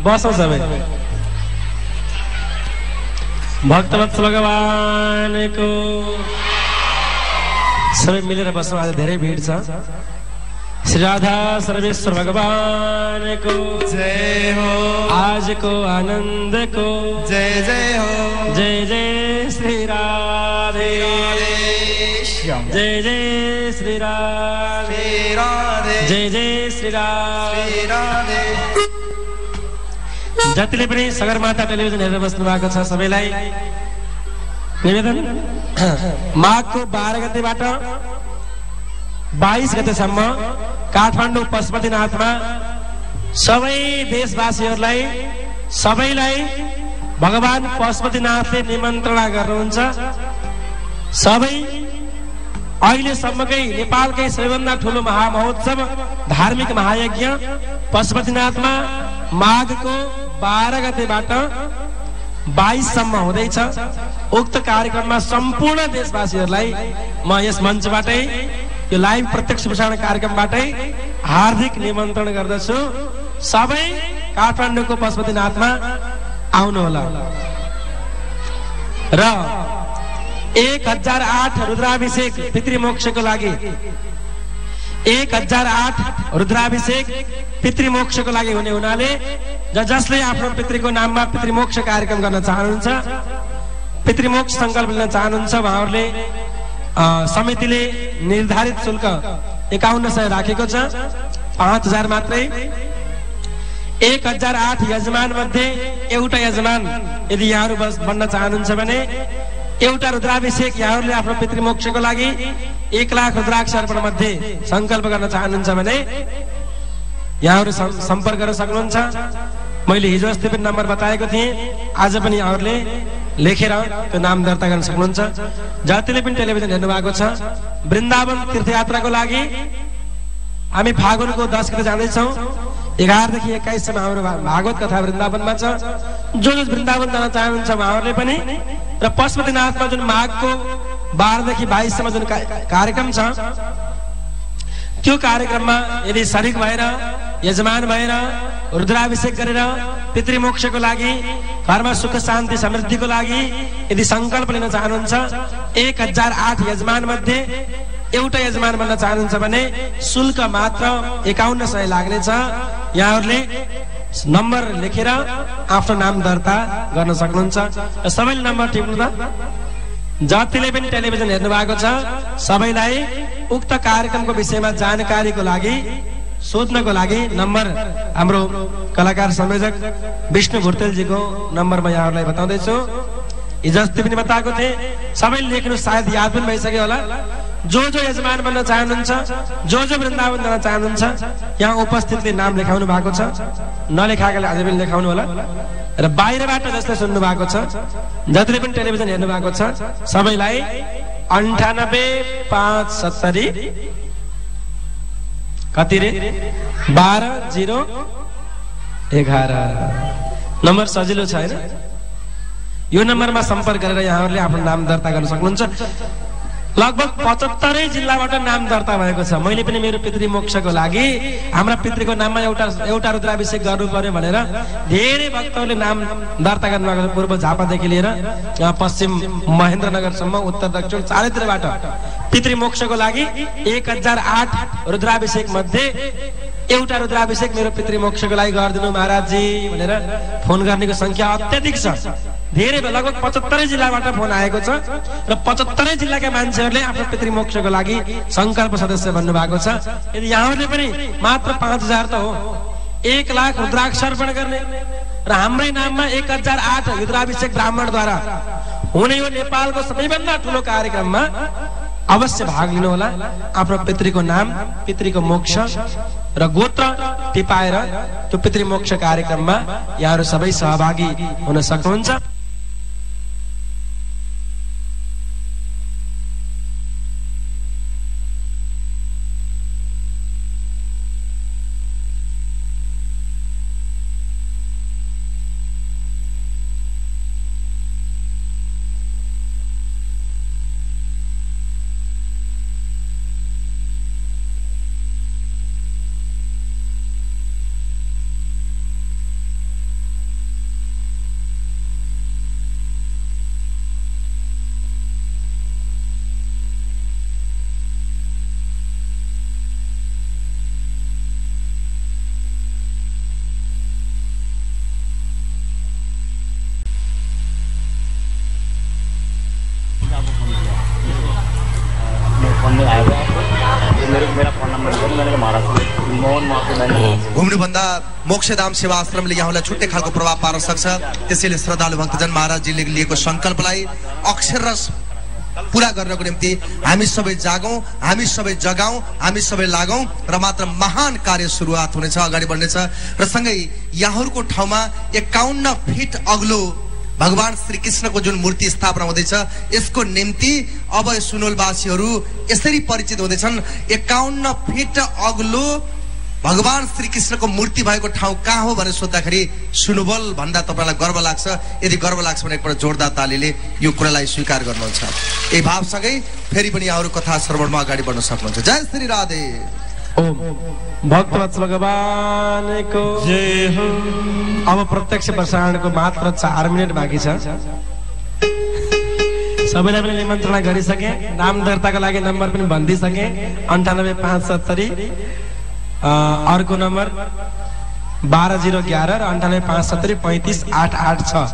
बसौँ सबै भक्तवत्सल भगवानको सबै मिलेर बस्छौँ आज धेरै भिड छ श्री राधा सर्वेश्वर भगवानको जय हो आजको आनन्दको जय जय हो जय जय श्री राधे जय जय श्री राधे जय जय श्री राधे जतिले पनि सगरमाथा टेलिभिजन हेरेर बस्नु भएको छ सबैलाई निवेदन माघको 12 गतेबाट 22 गतेसम्म काठमाडौँ पशुपतिनाथमा सबै देशवासीहरूलाई सबैलाई भगवान पशुपतिनाथले निमन्त्रणा गर्नुहुन्छ सबै अहिलेसम्मकै नेपालकै सबैभन्दा ठुलो महामहोत्सव धार्मिक महायज्ञ पशुपतिनाथमा माघको 12 गतेबाट 22 सम्म हुँदैछ उक्त कार्यक्रममा सम्पूर्ण देशवासीहरूलाई म यस मञ्चबाटै यो लाइभ प्रत्यक्ष प्रसारण कार्यक्रमबाटै हार्दिक निमन्त्रण गर्दछु सबै काठमाडौँको पशुपतिनाथमा आउनु होला र 1008 रुद्राभिषेक पितृमोक्षको लागि 1008 रुद्राभिषेक पितृमोक्षको लागि हुने हुनाले जसले आफ्नो पितृको नाममा पितृमोक्ष कार्यक्रम गर्न चाहनुहुन्छ, पितृमोक्ष संकल्प लिन चाहनुहुन्छ, उहाँहरूले समितिले निर्धारित शुल्क 5100 राखेको छ, 5000 मात्रै। 1008 यजमान मध्ये एउटा यजमान यदि यहाँहरू बन्न चाहनुहुन्छ भने एउटा रुद्राभिषेक यहाँहरूले आफ्नो पितृमोक्षको लागि 1 लाख रुद्राक्ष अर्पण मध्ये संकल्प गर्न चाहनुहुन्छ भने यहाँहरू सम्पर्क गर्न सक्नुहुन्छ। मैले हिजो अस्ति पनि नम्बर बताएको थिएँ, आज पनि यहाँहरूले लेखेर त्यो नाम दर्ता गर्न सक्नुहुन्छ। जतिले पनि टेलिभिजन हेर्नु भएको छ, वृन्दावन तीर्थयात्राको लागि हामी फागुनको 10 गते जाँदैछौँ। 11 देखि 21 सम्म हाम्रो भागवत कथा वृन्दावनमा छ। जो वृन्दावन जान चाहनुहुन्छ उहाँहरूले पनि, र पशुपतिनाथमा जुन माघको 12 देखि 22 सम्म जुन कार्यक्रम छ, त्यो कार्यक्रममा यदि शरीक भएर यजमान भएर रुद्राभिषेक गरेर पितृमोक्षको लागि, घरमा सुख शान्ति समृद्धिको लागि यदि संकल्प लिन चाहनुहुन्छ, 1008 यजमान मध्ये एउटा यजमान बन्न चाहनुहुन्छ भने शुल्क मात्र 5100 लाग्नेछ। यहाँहरूले नम्बर लेखेर आफ्नो नाम दर्ता गर्न सक्नुहुन्छ। सबैले नम्बर टिप्नु त। जतिले पनि टेलिभिजन हेर्नु भएको छ सबैलाई उक्त कार्यक्रमको विषयमा जानकारीको लागि, सोध्नको लागि नम्बर हाम्रो कलाकार संयोजक विष्णु भुर्तेलजीको नम्बर म यहाँहरूलाई बताउँदैछु। हिजो अस्ति पनि बताएको थिएँ, सबैले लेख्नु, सायद याद पनि भइसक्यो होला। जो यजमान बन्न चाहनुहुन्छ, जो वृन्दावन जान चाहनुहुन्छ, यहाँ उपस्थितले नाम लेखाउनु भएको छ। नलेखाएकाले अझै पनि लेखाउनु होला। र बाहिरबाट जसले सुन्नु भएको छ, जतिले पनि टेलिभिजन हेर्नु भएको छ, सबैलाई 98570 कति रे 12011 नम्बर सजिलो छ हैन? यो नम्बरमा सम्पर्क गरेर यहाँहरूले आफ्नो नाम दर्ता गर्न सक्नुहुन्छ। लगभग 75 जिल्लाबाट नाम दर्ता भएको छ। मैले पनि मेरो पितृमोक्षको लागि हाम्रा पितृको नाममा एउटा रुद्राभिषेक गर्नु पर्यो भनेर धेरै भक्तहरूले नाम दर्ता गर्नुभएको छ। पूर्व झापादेखि लिएर पश्चिम महेन्द्रनगरसम्म, उत्तर दक्षिण चारैतिरबाट पितृमोक्षको लागि 1008 रुद्राभिषेक मध्ये एउटा रुद्राभिषेक मेरो पितृमोक्षको लागि गरिदिनु महाराजजी भनेर फोन गर्नेको संख्या अत्याधिक छ। धेरै लगभग 75 जिल्लाबाट फोन आएको छ र 75 जिल्लाका मान्छेहरूले आफ्नो पितृमोक्षको लागि संकल्प सदस्य बन्नु भएको छ। यदि यहाँहरूले पनि मात्र 5000 त हो, 1 लाख रुद्राक्ष अर्पण गर्ने र हाम्रै नाममा 1008 रुद्राभिषेक ब्राह्मणद्वारा हुने यो नेपालको सबैभन्दा ठुलो कार्यक्रममा अवश्य भाग लिनु होला। आफ्नो पितृको नाम, पितृको मोक्ष र गोत्र टिपाएर त्यो पितृमोक्ष कार्यक्रममा यहाँहरू सबै सहभागी हुन सक्नुहुन्छ। घुम्नुभन्दा मोक्षधाम सेवा आश्रमले यहाँलाई छुट्टै खालको प्रभाव पार्न सक्छ। त्यसैले श्रद्धालु भक्तजन महाराजजीले लिएको संकल्पलाई अक्षरशः पूरा गर्नको निम्ति हामी सबै जागौं, हामी सबै जगाउँ, हामी सबै लागौं र मात्र महान कार्य सुरुवात हुनेछ, अगाडि बढ्नेछ। र सँगै यहाँहरूको ठाउँमा 51 फिट अग्लो भगवान श्री कृष्णको जुन मूर्ति स्थापना हुँदैछ, यसको निम्ति अब सुनोलवासीहरू यसरी परिचित हुँदैछन्। 51 फिट अग्लो भगवान श्री कृष्णको मूर्ति भएको ठाउँ कहाँ हो भनेर सोद्धाखेरि सुनोबल भन्दा तपाईलाई गर्व लाग्छ। यदि गर्व लाग्छ भने एकपल्ट जोरदार तालीले यो कुरालाई स्वीकार गर्नुहुन्छ। यही भावसँगै फेरि पनि यहाँहरू कथा श्रवणमा अगाडि बढ्न सक्नुहुन्छ। जय श्री राधे। ओम भक्तवत्सल भगवानको जय हो। अब प्रत्यक्ष प्रसारणको मात्र 4 मिनेट बाँकी छ। सबैलाई पनि निमन्त्रणा गरिसके, नाम दर्ताको लागि नम्बर पनि भनिदिइसके 98570। अर्को नम्बर 12011 र 98570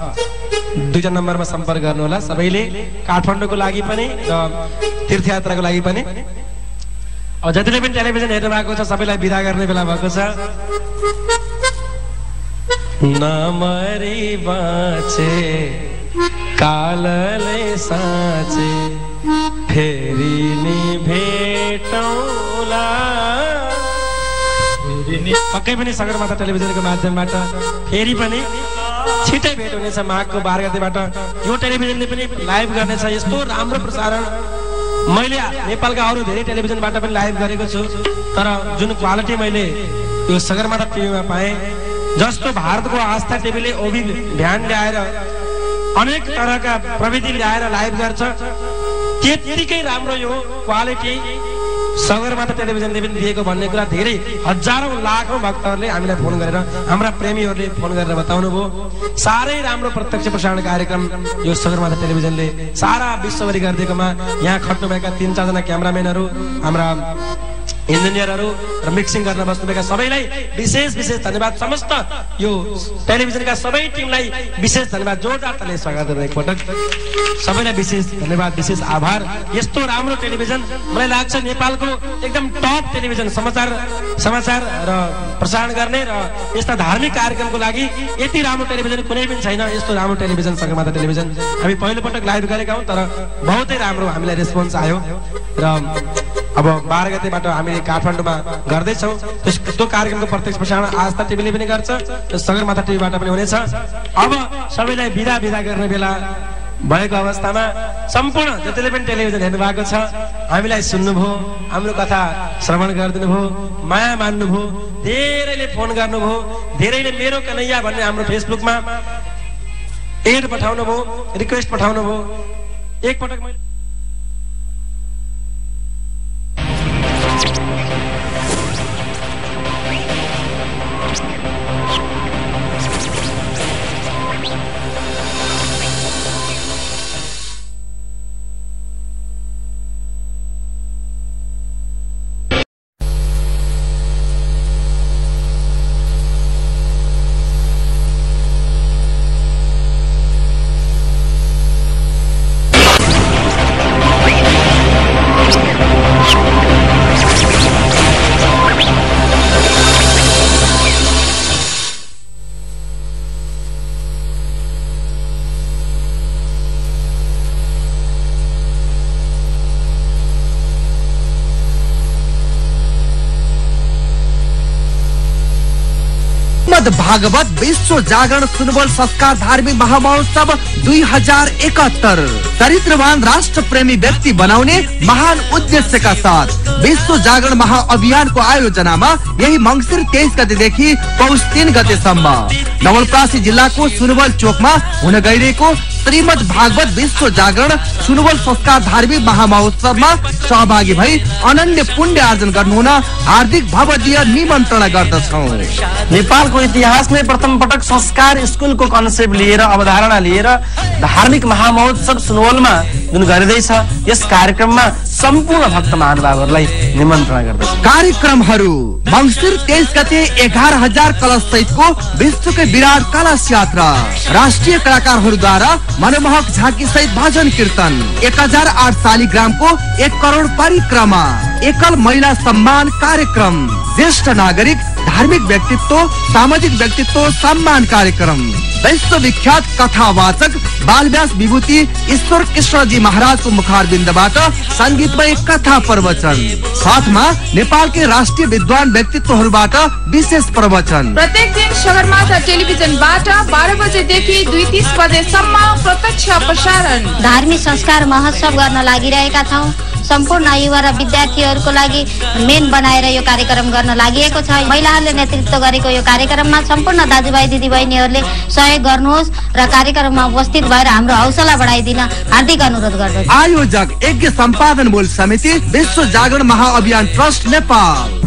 दुईटा नम्बरमा सम्पर्क गर्नु होला सबैले, काठमाडौँको लागि पनि र तीर्थयात्राको लागि पनि। अब जतिले पनि टेलिभिजन हेर्नु भएको छ सबैलाई बिदा गर्ने बेला भएको छ। नमरी बाँचे कालले साँचे फेरि नि भेटौँला। पक्कै पनि सगरमाथा टेलिभिजनको माध्यमबाट फेरि पनि छिटै भेट हुनेछ। माघको 12 गतेबाट यो टेलिभिजनले पनि लाइभ गर्नेछ। यस्तो राम्रो प्रसारण मैले नेपालका अरू धेरै टेलिभिजनबाट पनि लाइभ गरेको छु, तर जुन क्वालिटी मैले यो सगरमाथा टिभीमा पाएँ, जस्तो भारतको आस्था टिभीले अभियान ल्याएर अनेक तरहका प्रविधि ल्याएर लाइभ गर्छ, त्यतिकै राम्रो यो क्वालिटी सगरमाथा टेलिभिजनले पनि दिएको भन्ने कुरा धेरै हजारौं लाखौं भक्तहरूले हामीलाई फोन गरेर, हाम्रा प्रेमीहरूले फोन गरेर बताउनु भयो। साह्रै राम्रो प्रत्यक्ष प्रसारण कार्यक्रम यो सगरमाथा टेलिभिजनले सारा विश्वभरि गरिदिएकोमा यहाँ खट्नुभएका 3-4 जना क्यामेराम्यानहरू, हाम्रा इन्जिनियरहरू र मिक्सिङ गर्न बस्नुभएका सबैलाई विशेष धन्यवाद। समस्त यो टेलिभिजनका सबै टिमलाई विशेष धन्यवाद। जोरदार ताली स्वागत गर्दै एकपटक सबैलाई विशेष धन्यवाद, विशेष आभार। यस्तो राम्रो टेलिभिजन मलाई लाग्छ नेपालको एकदम टप टेलिभिजन, समाचार र प्रसारण गर्ने र यस्ता धार्मिक कार्यक्रमको लागि यति राम्रो टेलिभिजन कुनै पनि छैन। यस्तो राम्रो टेलिभिजन सगरमाथा टेलिभिजन हामी पहिलोपटक लाइभ गरेका हौं, तर बहुतै राम्रो हामीलाई रेस्पोन्स आयो र अब 12 गतेबाट हामी काठमाडौँमा गर्दैछौँ। त्यो कार्यक्रमको प्रत्यक्ष प्रसारण आस्था टिभीले पनि गर्छ, सगरमाथा टिभीबाट पनि हुनेछ। अब सबैलाई बिदा गर्ने बेला भएको अवस्थामा सम्पूर्ण जतिले पनि टेलिभिजन हेर्नु भएको छ, हामीलाई सुन्नुभयो, हाम्रो कथा श्रवण गरिदिनु भयो, माया मान्नुभयो, धेरैले फोन गर्नुभयो, धेरैले मेरो कन्हैया भन्ने हाम्रो फेसबुकमा एड पठाउनु भयो, रिक्वेस्ट पठाउनु भयो। एकपटक मैले भागवत विश्व जागरण सुनवल संस्कार धार्मिक महामहोत्सव 2071 चरित्रवान राष्ट्र प्रेमी व्यक्ति बनाउने महान उद्देश्यका साथ विश्व जागरण महाअभियानको आयोजनामा यही मंसिर 23 गतेदेखि पौष 3 गतेसम्म नवलपरासी जिल्लाको सुनवल चोकमा हुन गइरहेको श्रीमद् भागवत विश्व जागरण सुनवल संस्कार धार्मिक महामहोत्सवमा सहभागी भई अनन्य पुण्य आर्जन गर्नुहुन हार्दिक भवदीय निमन्त्रणा गर्दछौं। नेपालको इतिहासमै प्रथम पटक संस्कार स्कुलको कन्सेप्ट लिएर अवधारणा लिएर धार्मिक महामहोत्सव सुनवलमा जुन गरिँदैछ, यस कार्यक्रममा सम्पूर्ण भक्त महानुभावहरूलाई निमन्त्रणा गर्दछ। कार्यक्रमहरू मंसिर 23 गते 11,000 कलश सहितको विश्वकै विराट कलश यात्रा, राष्ट्रिय कलाकारहरूद्वारा मनमोहक झाँकी सहित भजन कीर्तन, 1008 शालिग्रामको 1 करोड परिक्रमा, एकल महिला सम्मान कार्यक्रम, ज्येष्ठ नागरिक धार्मिक व्यक्तित्व सामाजिक व्यक्तित्व सम्मान कार्यक्रम, विश्वविख्यात कथावाचक बालव्यास विभूति ईश्वर कृष्णजी महाराजको मुखारबिन्दबाट संगीतमय कथा प्रवचन, साथमा नेपालकै राष्ट्रिय विद्वान व्यक्तित्वहरूबाट विशेष प्रवचन। प्रत्येक दिन सगरमाथा टेलिभिजनबाट 12 बजेदेखि 2:30 बजेसम्म प्रत्यक्ष प्रसारण। धार्मिक संस्कार महोत्सव गर्न लागिरहेका छौं। सम्पूर्ण युवा र विद्यार्थीहरूको लागि मेन बनाएर यो कार्यक्रम गर्न लागि छ। महिलाहरूले नेतृत्व गरेको यो कार्यक्रममा सम्पूर्ण दाजुभाइ दिदीबहिनीहरूले सहयोग गर्नुहोस् र कार्यक्रममा उपस्थित भएर हाम्रो हौसला बढाइदिन हार्दिक अनुरोध गर्दछु। आयोजक यज्ञ सम्पादन मूल समिति विश्व जागरण महाअभियान ट्रस्ट नेपाल।